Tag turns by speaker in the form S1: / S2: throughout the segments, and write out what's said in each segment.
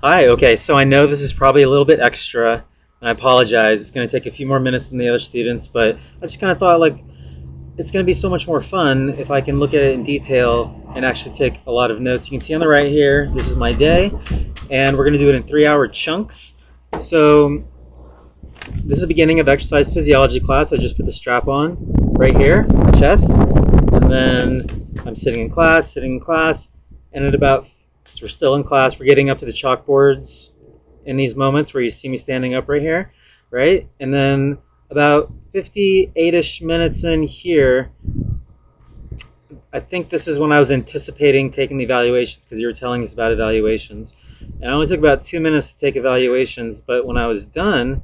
S1: Hi, okay, so I know this is probably a little bit extra, and I apologize. It's going to take a few more minutes than the other students, but I just kind of thought like it's going to be so much more fun if I can look at it in detail and actually take a lot of notes. You can see on the right here, this is my day, and we're going to do it in 3 hour chunks. So this is the beginning of exercise physiology class. I just put the strap on right here, chest, and then I'm sitting in class, and at about so we're still in class. We're getting up to the chalkboards in these moments where you see me standing up right here, right? And then about 58-ish minutes in here, I think this is when I was anticipating taking the evaluations because you were telling us about evaluations. And it only took about 2 minutes to take evaluations, but when I was done,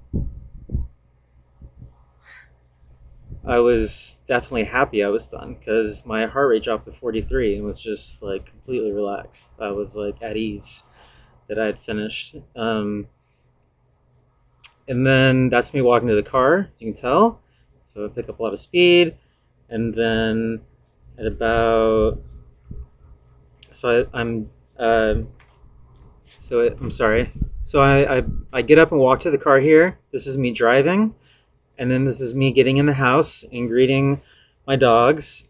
S1: I was definitely happy I was done because my heart rate dropped to 43 and was just like completely relaxed. I was like at ease that I had finished. And then that's me walking to the car, as you can tell. So I pick up a lot of speed. And then at about, so I, I'm, so I, I'm sorry. So I get up and walk to the car here. This is me driving. And then this is me getting in the house and greeting my dogs.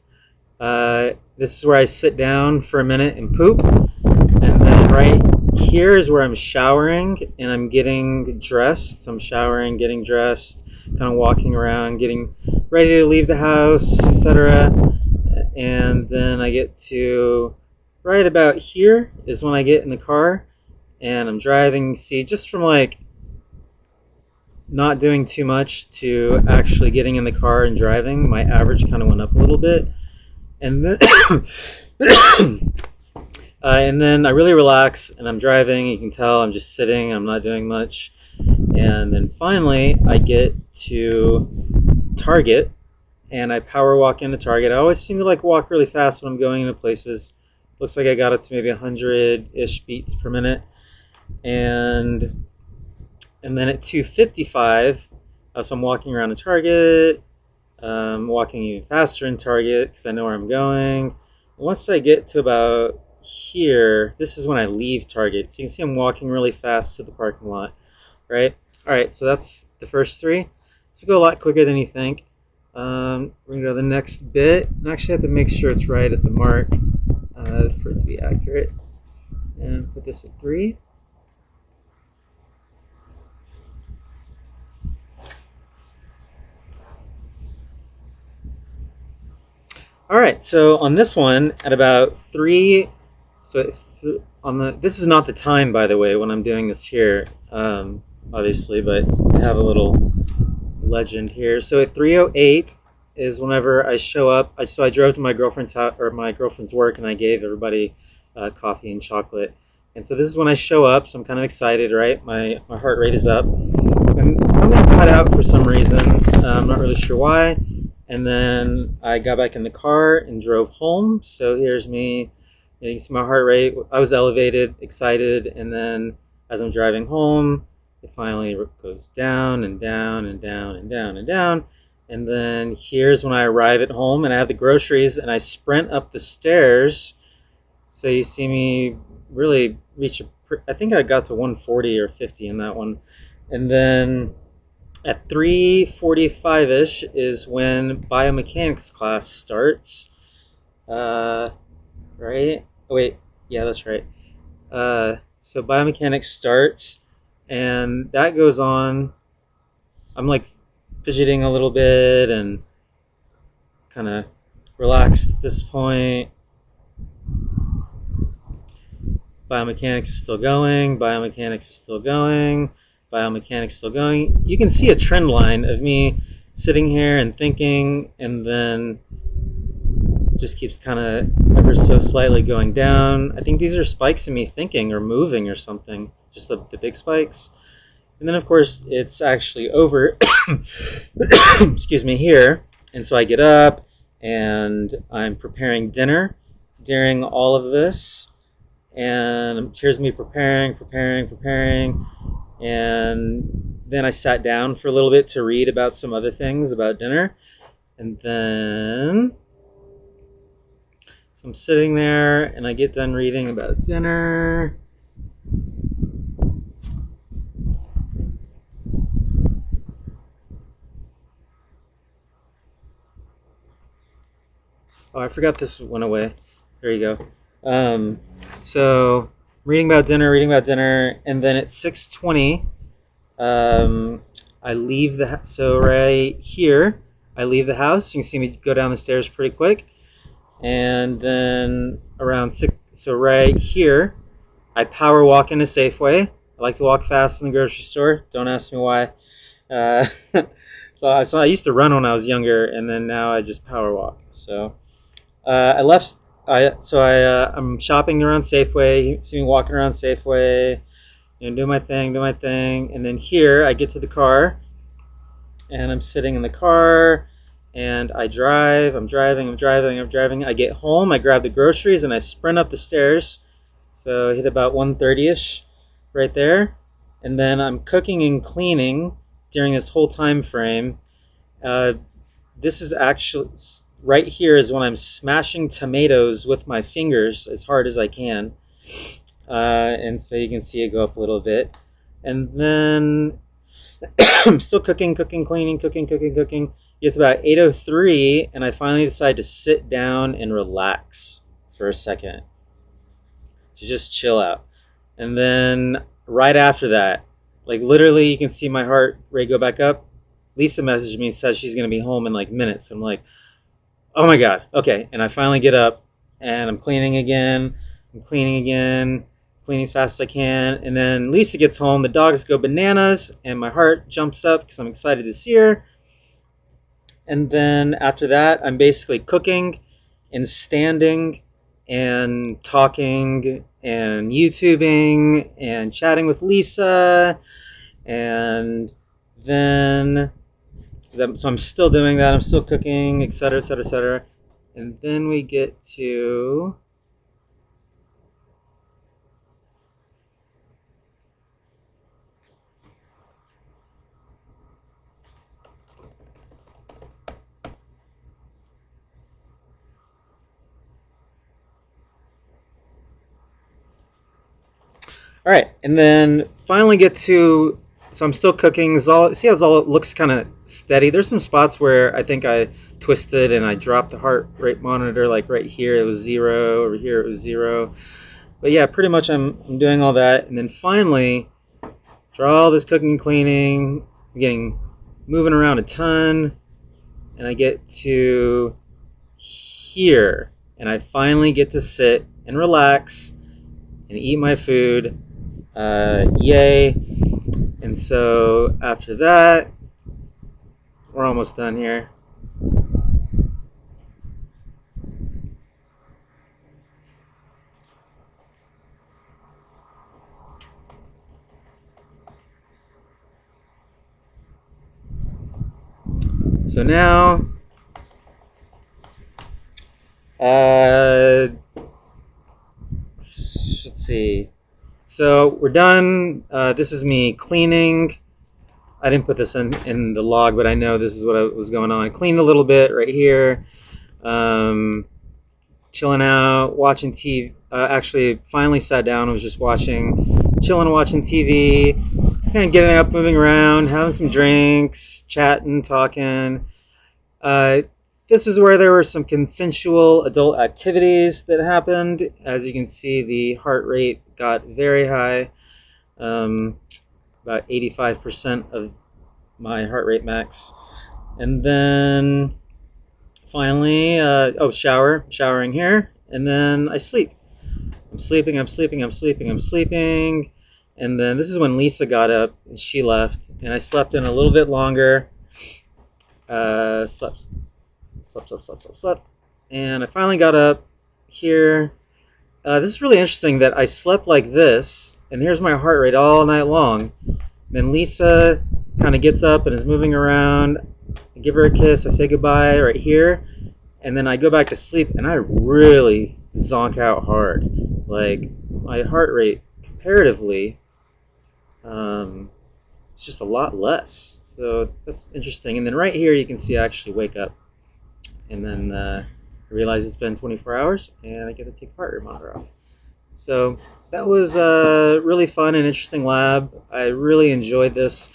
S1: This is where I sit down for a minute and poop. And then right here is where I'm showering and I'm getting dressed. So I'm showering, getting dressed, kind of walking around, getting ready to leave the house, etc. And then I get to right about here is when I get in the car and I'm driving. See, just from like not doing too much to actually getting in the car and driving, my average kind of went up a little bit. And then and then I really relax and I'm driving. You can tell I'm just sitting, I'm not doing much. And then finally, I get to Target and I power walk into Target. I always seem to like walk really fast when I'm going into places. Looks like I got up to maybe 100-ish beats per minute. And then at 2:55, so I'm walking around the Target, walking even faster in Target because I know where I'm going. Once I get to about here, this is when I leave Target. So you can see I'm walking really fast to the parking lot, right? All right, so that's the first three. This will go a lot quicker than you think. We're going to go to the next bit. I actually have to make sure it's right at the mark for it to be accurate. And put this at 3. All right, so on this one, at about 3, on the this is not the time, by the way, when I'm doing this here, obviously, but I have a little legend here. So at 3:08 is whenever I show up. I drove to my girlfriend's house or my girlfriend's work, and I gave everybody coffee and chocolate. And so this is when I show up. So I'm kind of excited, right? My heart rate is up, and something cut out for some reason. I'm not really sure why. And then I got back in the car and drove home. So here's me. You can see my heart rate. I was elevated, excited, and then as I'm driving home, it finally goes down and down and down and down and down. And then here's when I arrive at home and I have the groceries and I sprint up the stairs. So you see me really reach I think I got to 140 or 50 in that one. And then at 3:45-ish is when biomechanics class starts. Right? Oh, wait. Yeah, that's right. So biomechanics starts, and that goes on. I'm like fidgeting a little bit and kind of relaxed at this point. Biomechanics is still going. Biomechanics is still going. Biomechanics still going. You can see a trend line of me sitting here and thinking, and then just keeps kind of ever so slightly going down. I think these are spikes in me thinking or moving or something, just the big spikes. And then, of course, it's actually over, excuse me, here. And so I get up and I'm preparing dinner during all of this. And here's me preparing. And then I sat down for a little bit to read about some other things about dinner. And then, so I'm sitting there and I get done reading about dinner. Oh, I forgot this went away. There you go. So reading about dinner, and then at 6:20, I leave so right here, I leave the house. You can see me go down the stairs pretty quick, and then around 6, so right here, I power walk into Safeway. I like to walk fast in the grocery store. Don't ask me why. Uh, so I used to run when I was younger, and then now I just power walk. So I left. I'm shopping around Safeway. You see me walking around Safeway, do my thing, and then here I get to the car, and I'm sitting in the car, and I drive. I'm driving. I get home. I grab the groceries, and I sprint up the stairs. So I hit about 1:30ish, right there, and then I'm cooking and cleaning during this whole time frame. This is actually right here is when I'm smashing tomatoes with my fingers as hard as I can. And so you can see it go up a little bit. And then I'm still cooking, cleaning. It's about 8:03, and I finally decide to sit down and relax for a second, to just chill out. And then right after that, like literally you can see my heart rate go back up. Lisa messaged me and says she's going to be home in like minutes. I'm like, oh my God, okay. And I finally get up, and I'm cleaning again. Cleaning as fast as I can. And then Lisa gets home, the dogs go bananas, and my heart jumps up because I'm excited to see her. And then after that, I'm basically cooking and standing and talking and YouTubing and chatting with Lisa. And then, so I'm still doing that. I'm still cooking, etc., etc., etc. And then we get to... All right, and then finally get to, so I'm still cooking. See how it looks kind of steady? There's some spots where I think I twisted and I dropped the heart rate monitor, like right here it was 0, over here it was 0. But yeah, pretty much I'm doing all that. And then finally, after all this cooking and cleaning, I'm moving around a ton, and I get to here, and I finally get to sit and relax and eat my food. Yay. And so after that, we're almost done here. So now, let's see. So we're done. This is me cleaning. I didn't put this in the log, but I know this is what was going on. I cleaned a little bit right here. Chilling out, watching TV. Actually, finally sat down. I was just chilling, watching TV. Kind of getting up, moving around, having some drinks, chatting, talking. This is where there were some consensual adult activities that happened. As you can see, the heart rate got very high. About 85% of my heart rate max. And then finally, showering here. And then I sleep. I'm sleeping. And then this is when Lisa got up and she left. And I slept in a little bit longer. Slept. And I finally got up here. This is really interesting that I slept like this, and here's my heart rate all night long. Then Lisa kind of gets up and is moving around. I give her a kiss. I say goodbye right here. And then I go back to sleep, and I really zonk out hard. Like, my heart rate comparatively, it's just a lot less. So that's interesting. And then right here you can see I actually wake up. And then I realize it's been 24 hours, and I get to take the heart rate monitor off. So that was a really fun and interesting lab. I really enjoyed this.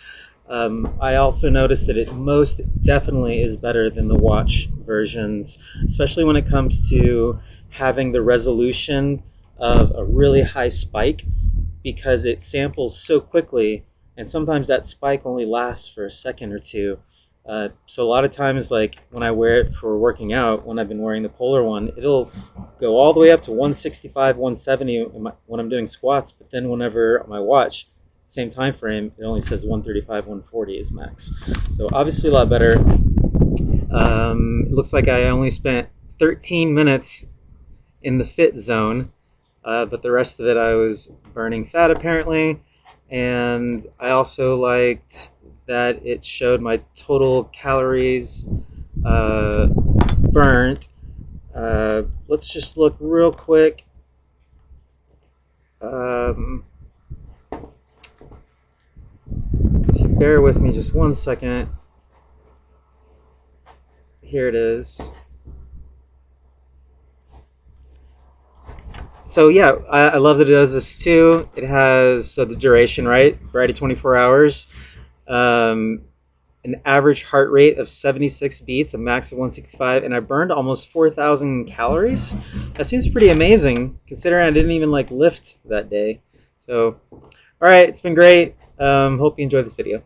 S1: I also noticed that it most definitely is better than the watch versions, especially when it comes to having the resolution of a really high spike, because it samples so quickly, and sometimes that spike only lasts for a second or two. So a lot of times, like when I wear it for working out, when I've been wearing the Polar one, it'll go all the way up to 165, 170 when I'm doing squats, but then whenever my watch, same time frame, it only says 135, 140 is max. So obviously a lot better. It looks like I only spent 13 minutes in the fit zone, but the rest of it I was burning fat apparently. And I also liked that it showed my total calories burnt. Let's just look real quick. If you bear with me just one second. Here it is. So yeah, I love that it does this too. It has the duration, right? Brighty 24 hours. An average heart rate of 76 beats, a max of 165, and I burned almost 4,000 calories. That seems pretty amazing, considering I didn't even lift that day. So, all right, it's been great. Hope you enjoyed this video.